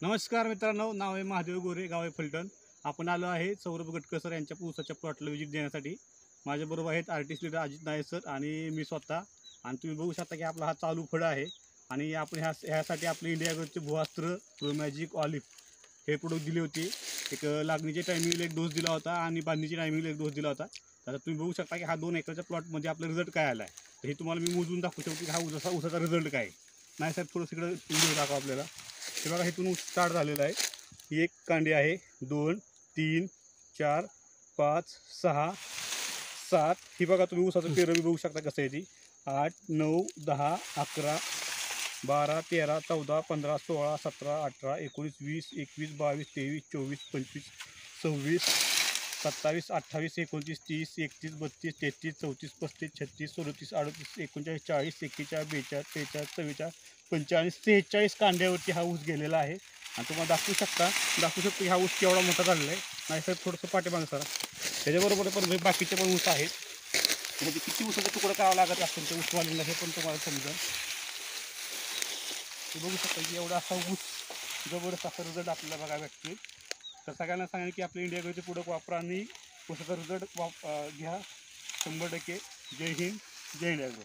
नमस्कार मित्रांनो, नाव आहे महादेव गोरे, गाव आहे फलटण. आपण आलो आहे सौरभ गटकर यांच्या ऊसाच्या प्लॉटला व्हिजिट देण्यासाठी. माझ्याबरोबर आहेत artist leader Ajit Nair sir आणि मी स्वतः. आणि तुम्ही बघू शकता की आपला हा चालू फळ आहे आणि आपण ह्यासाठी आपले इंडिया ग्रोथचे भूअस्त्र प्रोमॅजिक ऑलिव्ह हे प्रोडक्ट दिले होते. एक लागणीच्या टायमिंगला एक डोस दिला होता आणि बांधणीच्या टायमिंगला एक डोस दिला होता. आता तुम्ही बघू शकता की हा 2 एकरच्या प्लॉटमध्ये आपला रिझल्ट काय आला आहे. तर हे तुम्हाला मी मोजून दाखवू शकतो की हा ऊसाचा रिझल्ट काय आहे. नाही साहेब, थोडंसं इकडं व्हिडिओ दाखवा आपल्याला. हे बघा, इथून ऊस स्टार्ट झालेला आहे. ही एक कांडी आहे, 2 3 4 5 6 7. ही बघा तुम्ही ऊसाचं पेरं बघू शकता कसं आहे ती. 8 9 10 11 12 13 14 15 16 17 18 19 20 21 22 23 24 25 26 27 28 29 30 31 32 33 34 35 36 37 38 39 40 41 42 43 44 45 46 कांड्यावरती हा ऊस गेलेला आहे. आणि तुम्हाला दाखवू शकतो की हा ऊस केवढा मोठा झालेला आहे. नाही सर, थोडंसं पाठीमागं सरा. त्याच्याबरोबर पण बाकीचे पण ऊस आहेत. म्हणजे किती ऊसाचा तुकडा करावा लागत असेल ते ऊसवालीला हे पण तुम्हाला समजेल. बघू शकता की एवढा असा ऊस जबरदस्त असा रिझल्ट आपल्याला बघायला भेटतील. तर सगळ्यांना सांगेल की आपल्या इंडिया ग्रोचे प्रोडक्ट वापरा आणि ऊसाचा रिझल्ट घ्या 100%. जय हिंद, जय इंडिया ग्रो.